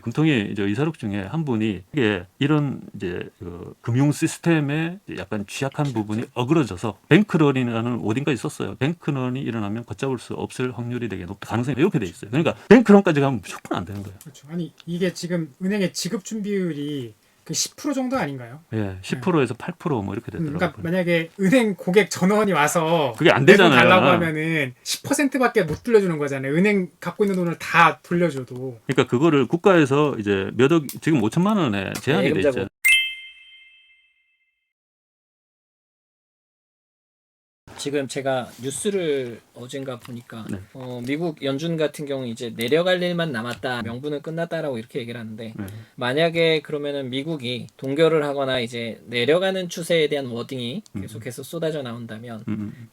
금통위 이제 의사록 중에 한 분이 이게 이런 이제 그 금융 시스템에 약간 취약한 부분이 어그러져서 뱅크런이라는 워딩까지 썼어요. 뱅크런이 일어나면 걷잡을 수 없을 확률이 되게 높다. 가능성이 이렇게 돼 있어요. 그러니까 뱅크런까지 가면 무조건 안 되는 거예요. 그렇죠. 아니 이게 지금 은행의 지급 준비율이 그 10% 정도 아닌가요? 예, 10%에서 8%뭐 이렇게 되더라고요. 그러니까 만약에 은행 고객 전원이 와서 그게 안 내돈 되잖아요. 달라고 하면은 10%밖에 못 돌려주는 거잖아요. 은행 갖고 있는 돈을 다 돌려줘도. 그러니까 그거를 국가에서 이제 몇 억, 지금 5천만 원에 제한이 돼 있죠. 지금 제가 뉴스를 어젠가 보니까 네. 미국 연준 같은 경우 이제 내려갈 일만 남았다, 명분은 끝났다라고 이렇게 얘기를 하는데 네. 만약에 그러면은 미국이 동결을 하거나 이제 내려가는 추세에 대한 워딩이 계속해서 쏟아져 나온다면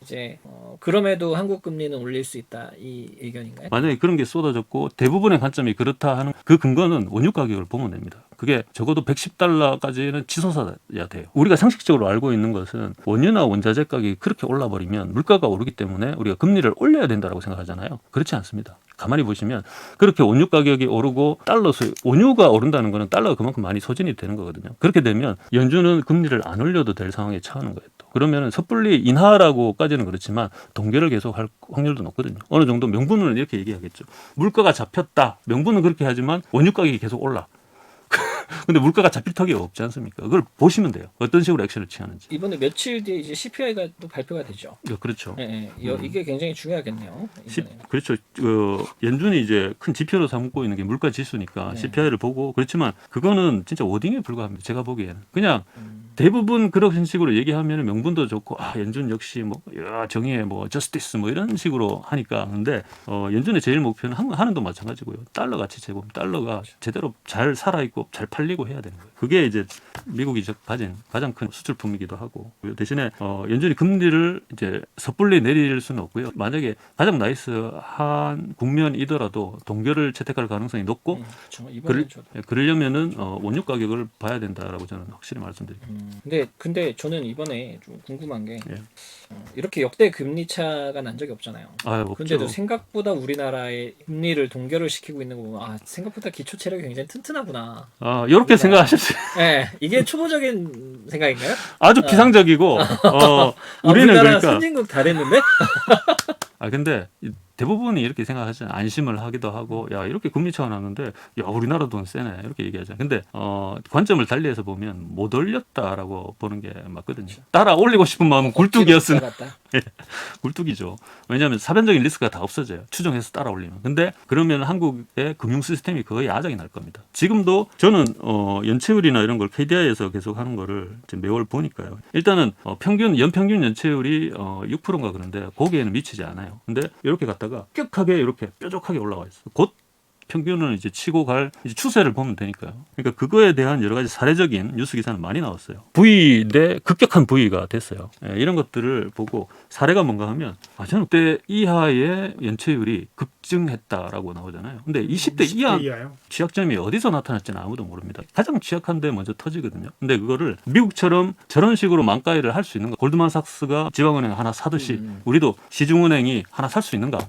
이제 그럼에도 한국 금리는 올릴 수 있다, 이 의견인가요? 만약에 그런 게 쏟아졌고 대부분의 관점이 그렇다 하는 그 근거는 원유 가격을 보면 됩니다. 그게 적어도 110달러까지는 치솟아야 돼요. 우리가 상식적으로 알고 있는 것은 원유나 원자재 가격이 그렇게 올라버리면 물가가 오르기 때문에 우리가 금리를 올려야 된다고 생각하잖아요. 그렇지 않습니다. 가만히 보시면 그렇게 원유 가격이 오르고 달러 수익, 원유가 오른다는 거는 달러가 그만큼 많이 소진이 되는 거거든요. 그렇게 되면 연준은 금리를 안 올려도 될 상황에 처하는 거예요. 그러면 섣불리 인하라고까지는 그렇지만 동결을 계속 할 확률도 높거든요. 어느 정도 명분은 이렇게 얘기하겠죠. 물가가 잡혔다. 명분은 그렇게 하지만 원유 가격이 계속 올라. 근데 물가가 잡힐 턱이 없지 않습니까? 그걸 보시면 돼요. 어떤 식으로 액션을 취하는지. 이번에 며칠 뒤에 이제 CPI가 또 발표가 되죠. 그렇죠. 네, 이게 굉장히 중요하겠네요. 그렇죠. 연준이 이제 큰 지표로 삼고 있는 게 물가 지수니까 네. CPI를 보고 그렇지만 그거는 진짜 워딩에 불과합니다. 제가 보기에는 그냥 대부분 그런 식으로 얘기하면 명분도 좋고 연준 역시 뭐 정의의 뭐 저스티스 뭐 이런 식으로 하니까 근데 연준의 제일 목표는 한은도 마찬가지고요. 달러 가치 제고 달러가 제대로 잘 살아 있고 잘 팔리고 해야 되는 거예요. 그게 이제 미국이 가진 가장 큰 수출품이기도 하고 대신에 연준이 금리를 이제 섣불리 내릴 수는 없고요. 만약에 가장 나이스한 국면이더라도 동결을 채택할 가능성이 높고 그렇죠. 이번에 그러려면은 원유 가격을 봐야 된다라고 저는 확실히 말씀드립니다. 근데 저는 이번에 좀 궁금한 게 예. 이렇게 역대 금리 차가 난 적이 없잖아요. 근데도 없죠. 생각보다 우리나라의 금리를 동결을 시키고 있는 거 보면 생각보다 기초 체력이 굉장히 튼튼하구나. 이렇게 생각하셨어요. 네, 이게 초보적인 생각인가요? 아주 비상적이고 우리는 우리나라 그러니까 선진국 다 됐는데? 근데 대부분이 이렇게 생각하잖아요. 안심을 하기도 하고 야 이렇게 금리 차가 났는데 야 우리나라 돈 세네 이렇게 얘기하잖아요. 근데 관점을 달리해서 보면 못 올렸다라고 보는 게 맞거든요. 따라 올리고 싶은 마음은 굴뚝이었으나 굴뚝이죠. 왜냐하면 사변적인 리스크가 다 없어져요. 추정해서 따라 올리면. 근데 그러면 한국의 금융 시스템이 거의 아작이 날 겁니다. 지금도 저는 연체율이나 이런 걸 KDI에서 계속 하는 거를 매월 보니까요. 일단은 연평균 연체율이 6%인가 그런데 거기에는 미치지 않아요. 근데 이렇게 갔다가 격하게 이렇게 뾰족하게 올라와 있어요. 곧 평균을 이제 치고 갈 이제 추세를 보면 되니까요. 그러니까 그거에 대한 여러 가지 사례적인 뉴스 기사는 많이 나왔어요. V인데 급격한 V가 됐어요. 이런 것들을 보고 사례가 뭔가 하면 저는 그때 이하의 연체율이 급증했다라고 나오잖아요. 근데 20대 이하 취약점이 어디서 나타날지는 아무도 모릅니다. 가장 취약한데 먼저 터지거든요. 근데 그거를 미국처럼 저런 식으로 망가이를 할 수 있는가? 골드만삭스가 지방은행 하나 사듯이 우리도 시중은행이 하나 살 수 있는가?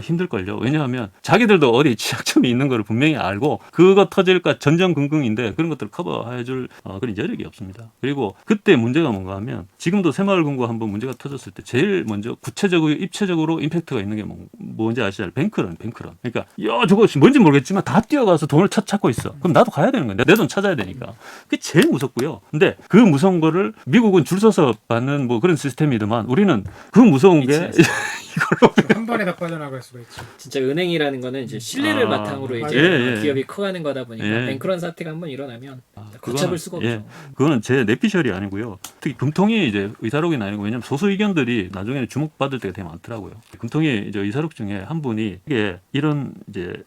힘들걸요. 왜냐하면 자기들도 어디 취약점이 있는 걸 분명히 알고 그거 터질까 전전긍긍인데 그런 것들을 커버해줄 그런 여력이 없습니다. 그리고 그때 문제가 뭔가 하면 지금도 새마을금고 한번 문제가 터졌을 때 제일 먼저 구체적으로 입체적으로 임팩트가 있는 게 뭔지 아시잖아요. 뱅크런. 그러니까 저거 뭔지 모르겠지만 다 뛰어가서 돈을 찾고 있어. 그럼 나도 가야 되는 거야. 내 돈 찾아야 되니까. 그게 제일 무섭고요. 근데 그 무서운 거를 미국은 줄 서서 받는 뭐 그런 시스템이더만 우리는 그 무서운 게 이걸로 한 번에 다 빠져나갈 수가 있죠. 진짜 은행이라는 거는 이제 신뢰를 바탕으로 이제 기업이 커가는 거다 보니까 뱅크런 사태가 한번 일어나면 걷잡을 수가 없죠. 그거는 제 내피셜이 아니고요. 특히 금통위 이제 의사록이 나뉘고 왜냐하면 소수 의견들이 나중에는 주목받을 때가 되게 많더라고요. 금통위 이제 의사록 중에 한 분이 이게 이런 이제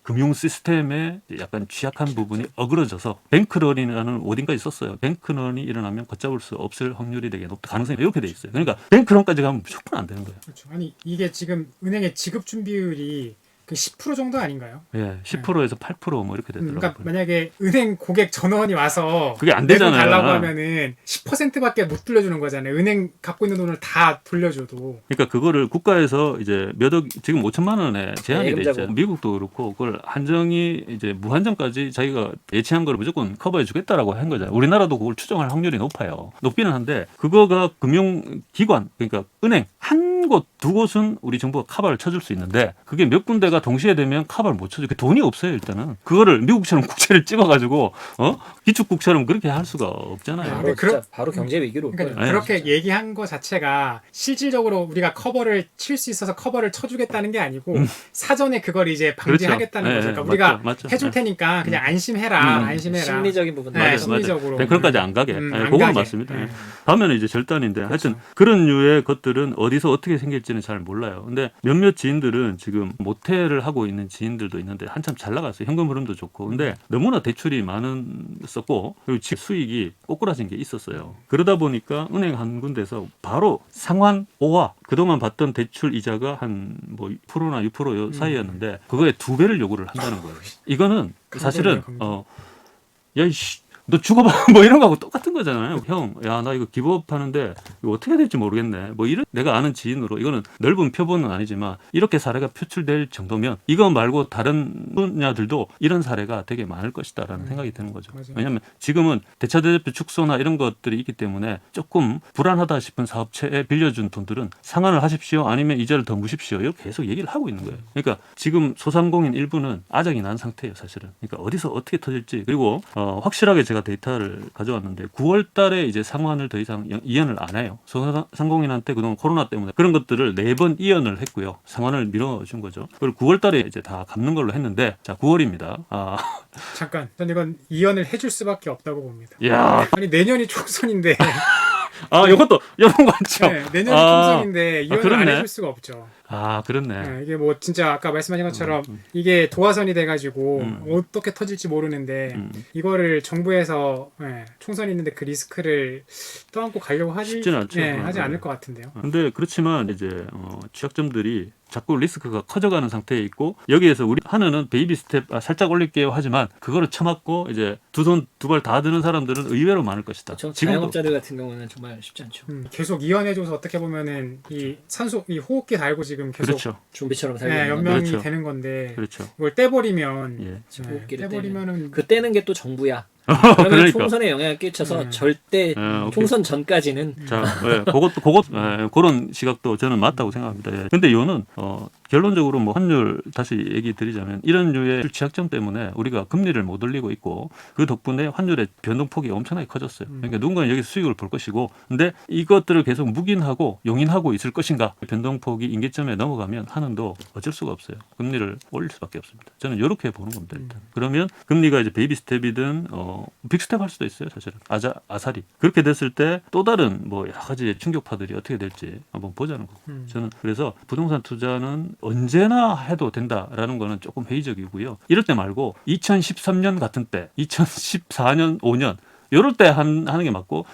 금융 시스템에 약간 취약한 부분이 어그러져서 뱅크런이라는 워딩까지 썼어요. 뱅크런이 일어나면 걷잡을 수 없을 확률이 되게 높다. 가능성이 이렇게 돼 있어요. 그러니까 뱅크런까지 가면 무조건 안 되는 거예요. 그렇죠. 아니 이게 지금 은행의 지급 준비율이 그 10% 정도 아닌가요? 예, 10%에서 8%뭐 이렇게 되더라고요. 그러니까 만약에 은행 고객 전원이 와서 그게 안 내돈 되잖아요. 달라고 하면은 10%밖에 못 돌려주는 거잖아요. 은행 갖고 있는 돈을 다 돌려줘도. 그러니까 그거를 국가에서 이제 몇억 지금 5천만 원에 제한이 돼 예금자금. 있잖아요. 미국도 그렇고 그걸 한정이 이제 무한정까지 자기가 예치한 걸 무조건 커버해 주겠다라고 한 거잖아요. 우리나라도 그걸 추정할 확률이 높아요. 높기는 한데 그거가 금융기관 그러니까 은행 한 곳 두 곳은 우리 정부가 커버를 쳐줄 수 있는데 그게 몇 군데가 동시에 되면 커버를 못 쳐줘. 그 돈이 없어요 일단은. 그거를 미국처럼 국채를 찍어가지고 기축국처럼 그렇게 할 수가 없잖아요. 아, 바로 근데 진짜 바로 경제 위기로 올 그러니까 거예요. 그렇게 진짜. 얘기한 거 자체가 실질적으로 우리가 커버를 칠 수 있어서 커버를 쳐주겠다는 게 아니고 사전에 그걸 이제 방지하겠다는 그렇죠. 거죠. 예, 그러니까 우리가 맞죠. 해줄 예. 테니까 그냥 안심해라, 안심해라. 심리적인 부분. 네, 맞아요, 심리적으로. 맞아요. 그런까지 안 가게. 안 그거는 가게. 맞습니다. 네. 다음에는 이제 절단인데 하여튼 그런 류의 것들은 어디서 어떻게 생길지는 잘 몰라요. 근데 몇몇 지인들은 지금 모텔을 하고 있는 지인들도 있는데 한참 잘 나갔어요. 현금 흐름도 좋고. 근데 너무나 대출이 많았었고 그리고 집 수익이 꼬꾸라진 게 있었어요. 그러다 보니까 은행 한 군데서 바로 상환 5화 그동안 받던 대출 이자가 한 뭐 2%나 6% 사이였는데 그거에 2배를 요구를 한다는 거예요. 이거는 사실은 강도네요. 야이씨 너 죽어봐 뭐 이런 거하고 똑같은 거잖아요. 형, 야 나 이거 기부업 하는데 이거 어떻게 해야 될지 모르겠네. 뭐 이런 내가 아는 지인으로 이거는 넓은 표본은 아니지만 이렇게 사례가 표출될 정도면 이거 말고 다른 분야들도 이런 사례가 되게 많을 것이다라는 생각이 드는 거죠. 맞아요. 왜냐하면 지금은 대차대조표 축소나 이런 것들이 있기 때문에 조금 불안하다 싶은 사업체에 빌려준 돈들은 상환을 하십시오 아니면 이자를 더 무십시오 이렇게 계속 얘기를 하고 있는 거예요. 그러니까 지금 소상공인 일부는 아작이 난 상태예요, 사실은. 그러니까 어디서 어떻게 터질지 그리고 확실하게 제가 데이터를 가져왔는데 9월 달에 이제 상환을 더 이상 이연을 안 해요. 소상공인한테 그동안 코로나 때문에 그런 것들을 4번 이연을 했고요. 상환을 밀어준 거죠. 그리고 9월 달에 이제 다 갚는 걸로 했는데 자 9월입니다. 잠깐, 전 이건 이연을 해줄 수밖에 없다고 봅니다. 야, 아니 내년이 총선인데 이것도 이런 거 있죠. 네, 내년이 총선인데 이연을 안 그렇네. 해줄 수가 없죠. 그렇네. 네, 이게 뭐 진짜 아까 말씀하신 것처럼 이게 도화선이 돼가지고 어떻게 터질지 모르는데 이거를 정부에서 총선이 있는데 그 리스크를 떠안고 가려고 하지 쉽진 않죠. 하지 않을 것 같은데요. 근데 그렇지만 이제 취약점들이 자꾸 리스크가 커져가는 상태에 있고 여기에서 우리 하나는 베이비 스텝 살짝 올릴게요 하지만 그거를 처맞고 이제 두 손 두 발 다 드는 사람들은 의외로 많을 것이다. 그렇죠. 지금도 자영업자들 같은 경우는 정말 쉽지 않죠. 계속 이연해줘서 어떻게 보면은 이 산소 이 호흡기 달고 지금 계속 그렇죠. 좀비처럼 살고 있는 연명이 그렇죠. 되는 건데 그렇죠. 이걸 떼버리면 예. 호흡기를 떼버리면은 그 떼는 게 또 정부야. 그러면 그러니까. 총선에 영향을 끼쳐서 절대 오케이. 총선 전까지는 자, 그런 시각도 저는 맞다고 생각합니다. 예. 근데 이거는 결론적으로 뭐 환율 다시 얘기 드리자면 이런 류의 취약점 때문에 우리가 금리를 못 올리고 있고 그 덕분에 환율의 변동폭이 엄청나게 커졌어요. 그러니까 누군가는 여기서 수익을 볼 것이고 근데 이것들을 계속 묵인하고 용인하고 있을 것인가 변동폭이 임계점에 넘어가면 한은도 어쩔 수가 없어요. 금리를 올릴 수밖에 없습니다. 저는 이렇게 보는 겁니다. 일단. 그러면 금리가 이제 베이비 스텝이든 빅스텝 할 수도 있어요. 사실은 아사리 그렇게 됐을 때 또 다른 뭐 여러 가지 충격파들이 어떻게 될지 한번 보자는 거고 저는 그래서 부동산 투자는 언제나 해도 된다라는 거는 조금 회의적이고요. 이럴 때 말고 2013년 같은 때 2014년 5년 이럴 때 하는 게 맞고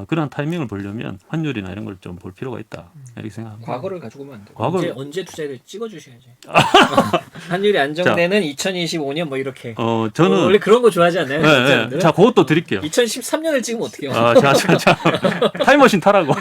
그런 타이밍을 보려면 환율이나 이런 걸 좀 볼 필요가 있다 이렇게 생각합니다. 과거를 가지고 오면 안 돼요. 과거를- 언제 투자를 찍어주셔야지. 환율이 안정되는 2025년 뭐 이렇게. 저는 원래 그런 거 좋아하지 않나요? 네, 네. 자 그것도 드릴게요. 2013년을 찍으면 어떻게 해요? 자. 타임머신 타라고.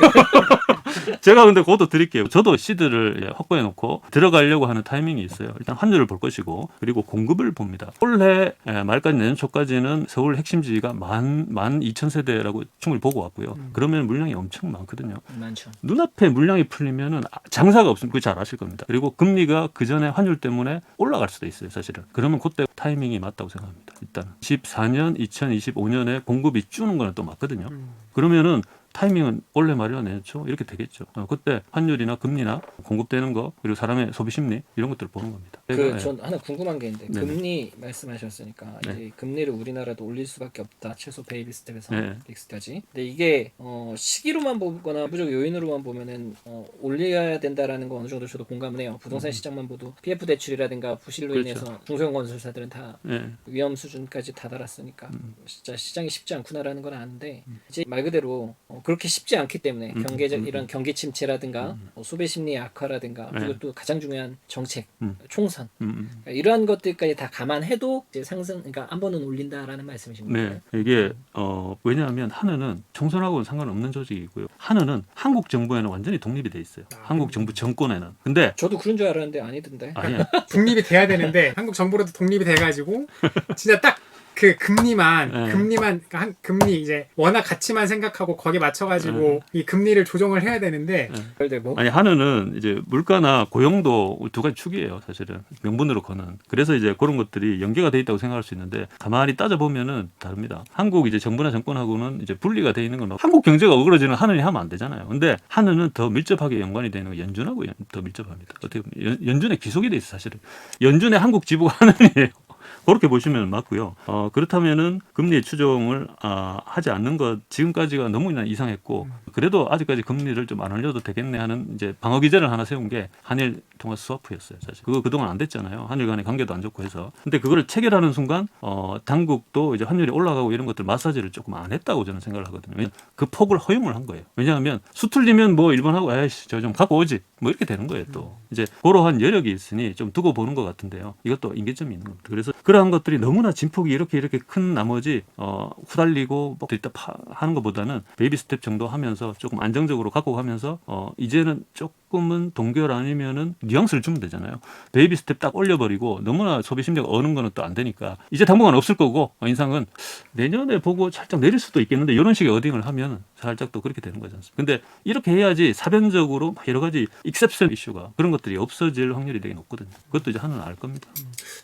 제가 근데 그것도 드릴게요. 저도 시드를 확보해 놓고 들어가려고 하는 타이밍이 있어요. 일단 환율을 볼 것이고 그리고 공급을 봅니다. 올해 말까지 내년 초까지는 서울 핵심지가 12,000세대라고 충분히 보고 왔고요. 그러면 물량이 엄청 많거든요. 많죠. 눈앞에 물량이 풀리면은 장사가 없으면 그거 잘 아실 겁니다. 그리고 금리가 그 전에 환율 때문에 올라갈 수도 있어요, 사실은. 그러면 그때 타이밍이 맞다고 생각합니다. 일단 14년, 2025년에 공급이 주는 거는 또 맞거든요. 그러면은 타이밍은 올해 말이나 내년 초 이렇게 되겠죠. 그때 환율이나 금리나 공급되는 거 그리고 사람의 소비 심리 이런 것들을 보는 겁니다. 전 하나 궁금한 게 있는데 네네. 금리 말씀하셨으니까 네. 이제 금리를 우리나라도 올릴 수밖에 없다. 최소 베이비 스텝에서 네. 빅스까지. 근데 이게 시기로만 보거나 부족 요인으로만 보면은 올려야 된다라는 거 어느 정도 저도 공감을 해요. 부동산 시장만 보도 PF 대출이라든가 부실로 그렇죠. 인해서 중소형 건설사들은 다 네. 위험 수준까지 다다랐으니까 진짜 시장이 쉽지 않구나라는 건 아는데 이제 말 그대로 그렇게 쉽지 않기 때문에 경제적 이런 경기 침체라든가 뭐 소비 심리 악화라든가 네. 그리고 또 가장 중요한 정책, 음. 총선 그러니까 이러한 것들까지 다 감안해도 이제 상승, 그러니까 한 번은 올린다라는 말씀이신 거예요. 네, 이게 왜냐하면 하느는 총선하고는 상관없는 조직이고요. 하느는 한국 정부에는 완전히 독립이 돼 있어요. 한국 정부 정권에는. 근데 저도 그런 줄 알았는데 아니던데. 아니야. 독립이 돼야 되는데 한국 정부로도 독립이 돼가지고 진짜 딱 그 금리만 네. 그러니까 한 금리 이제 원화 가치만 생각하고 거기에 맞춰가지고 이 금리를 조정을 해야 되는데 그런데 뭐 아니 하느는 이제 물가나 고용도 두 가지 축이에요, 사실은 명분으로 거는. 그래서 이제 그런 것들이 연계가 돼 있다고 생각할 수 있는데 가만히 따져 보면은 다릅니다. 한국 이제 정부나 정권하고는 이제 분리가 돼 있는 건 한국 경제가 어그러지는 하느니 하면 안 되잖아요. 근데 하느는 더 밀접하게 연관이 되는 건 연준하고 더 밀접합니다. 어떻게 보면 연준의 기속이 돼 있어요, 사실은. 연준의 한국 지부가 하느니예요. 그렇게 보시면 맞고요. 그렇다면은 금리 추종을 하지 않는 것 지금까지가 너무나 이상했고 그래도 아직까지 금리를 좀 안 올려도 되겠네 하는 이제 방어 기제를 하나 세운 게 한일 통화 스와프였어요. 사실 그거 그동안 안 됐잖아요. 한일 간의 관계도 안 좋고 해서. 근데 그거를 체결하는 순간 당국도 이제 환율이 올라가고 이런 것들 마사지를 조금 안 했다고 저는 생각을 하거든요. 왜냐하면 그 폭을 허용을 한 거예요. 왜냐하면 수틀리면 뭐 일본하고 에이씨 저 좀 갖고 오지 뭐 이렇게 되는 거예요. 또 이제 그러한 여력이 있으니 좀 두고 보는 것 같은데요. 이것도 인계점이 있는 겁니다. 그래서 그러한 것들이 너무나 진폭이 이렇게 큰 나머지 후달리고 뭐 있다 하는 것보다는 베이비 스텝 정도 하면서 조금 안정적으로 갖고 가면서 이제는 조금은 동결 아니면은 뉘앙스를 주면 되잖아요. 베이비 스텝 딱 올려버리고 너무나 소비 심리가 어는 거는 또 안 되니까 이제 당분간 없을 거고 인상은 내년에 보고 살짝 내릴 수도 있겠는데 이런 식의 어딩을 하면 살짝 또 그렇게 되는 거지 않습니까? 근데 이렇게 해야지 사변적으로 여러 가지 익셉션 이슈가 그런 것들이 없어질 확률이 되게 높거든요. 그것도 이제 하나는 알 겁니다.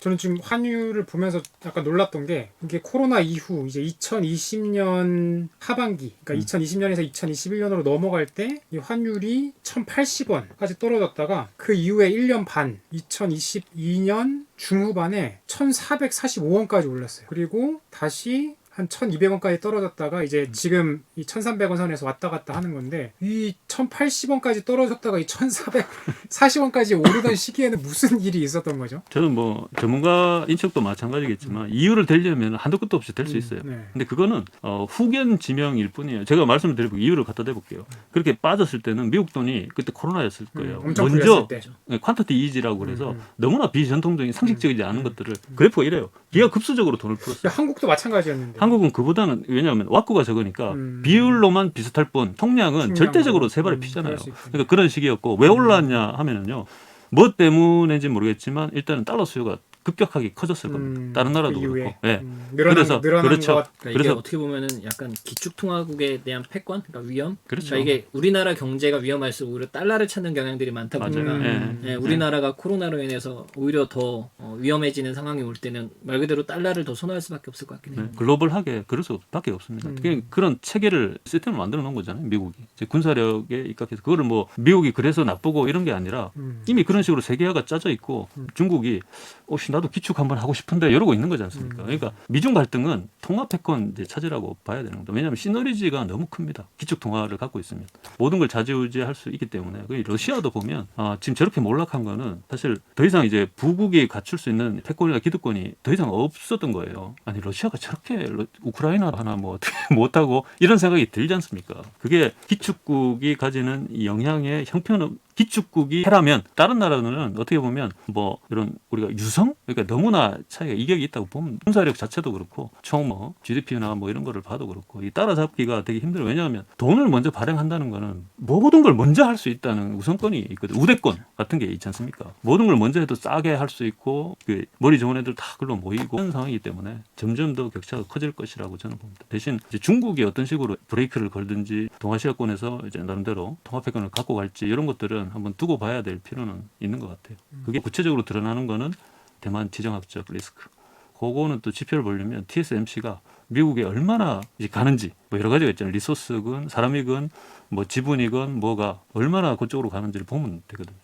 저는 지금 환율을 보면서 약간 놀랐던 게 이게 코로나 이후 이제 2020년 하반기 그러니까 2020년에서 2021년으로 넘어갈 때 이 환율이 1,080원까지 떨어졌다가 그 이후에 1년 반 2022년 중후반에 1,445원까지 올랐어요. 그리고 다시 한 1,200원까지 떨어졌다가 이제 지금 이 1,300원 선에서 왔다 갔다 하는 건데 이 1,080원까지 떨어졌다가 이 1,440원까지 오르던 시기에는 무슨 일이 있었던 거죠? 저는 뭐 전문가 인척도 마찬가지겠지만 이유를 대려면 한도 끝도 없이 될 수 있어요. 네. 근데 그거는 후견 지명일 뿐이에요. 제가 말씀을 드리고 이유를 갖다 대볼게요. 그렇게 빠졌을 때는 미국 돈이 그때 코로나였을 거예요. 엄청 먼저 풀렸을 때. 퀀터티 이지라고 그래서 너무나 비전통적인 상식적이지 않은 것들을 그래프가 이래요. 기가 급수적으로 돈을 풀었어요. 한국도 마찬가지였는데. 한국은 그보다는 왜냐하면 왁구가 적으니까 비율로만 비슷할 뿐 통량은 절대적으로 세 발에 피잖아요. 그럴 수 있군요. 그러니까 그런 식이었고 왜 올랐냐 하면은요. 뭐 때문인지 모르겠지만 일단은 달러 수요가 급격하게 커졌을 겁니다. 다른 나라도 그 이후에. 그렇고. 네. 늘어난 그렇죠. 것. 그러니까 이게 그래서 어떻게 보면은 약간 기축통화국에 대한 패권, 그러니까 위험. 그렇죠. 그러니까 이게 우리나라 경제가 위험할수록 오히려 달러를 찾는 경향들이 많다 보니까 네. 우리나라가 코로나로 인해서 오히려 더 위험해지는 상황이 올 때는 말 그대로 달러를 더 선호할 수밖에 없을 것 같긴 해요. 네, 글로벌하게 그럴 수밖에 없습니다. 그런 체계를 시스템을 만들어 놓은 거잖아요. 미국이 이제 군사력에 입각해서 그거를 뭐 미국이 그래서 나쁘고 이런 게 아니라 이미 그런 식으로 세계화가 짜져 있고 중국이 나도 기축 한번 하고 싶은데 이러고 있는 거지 않습니까? 그러니까 미중 갈등은 통합 패권 이제 찾으라고 봐야 되는 겁니다. 왜냐하면 시너리지가 너무 큽니다. 기축 통화를 갖고 있으면 모든 걸 좌지우지할 수 있기 때문에 러시아도 보면 지금 저렇게 몰락한 거는 사실 더 이상 이제 부국이 갖출 수 있는 패권이나 기득권이 더 이상 없었던 거예요. 아니 러시아가 저렇게 우크라이나 하나 뭐 어떻게 못하고 이런 생각이 들지 않습니까? 그게 기축국이 가지는 이 영향의 형편은 기축국이 해라면 다른 나라들은 어떻게 보면 뭐 이런 우리가 유성 그러니까 너무나 차이가 이격이 있다고 보면 군사력 자체도 그렇고 총 뭐 GDP나 뭐 이런 거를 봐도 그렇고 이 따라잡기가 되게 힘들어요. 왜냐하면 돈을 먼저 발행한다는 거는 모든 걸 먼저 할 수 있다는 우선권이 있거든. 우대권 같은 게 있지 않습니까? 모든 걸 먼저 해도 싸게 할 수 있고 그 머리 좋은 애들 다 그걸로 모이고 그런 상황이기 때문에 점점 더 격차가 커질 것이라고 저는 봅니다. 대신 이제 중국이 어떤 식으로 브레이크를 걸든지 동아시아권에서 이제 나름대로 통합패권을 갖고 갈지 이런 것들은 한번 두고 봐야 될 필요는 있는 것 같아요. 그게 구체적으로 드러나는 거는 대만 지정학적 리스크. 그거는 또 지표를 보려면 TSMC가 미국에 얼마나 이제 가는지 뭐 여러 가지가 있잖아요. 리소스건 사람이건 뭐 지분이건 뭐가 얼마나 그쪽으로 가는지를 보면 되거든요.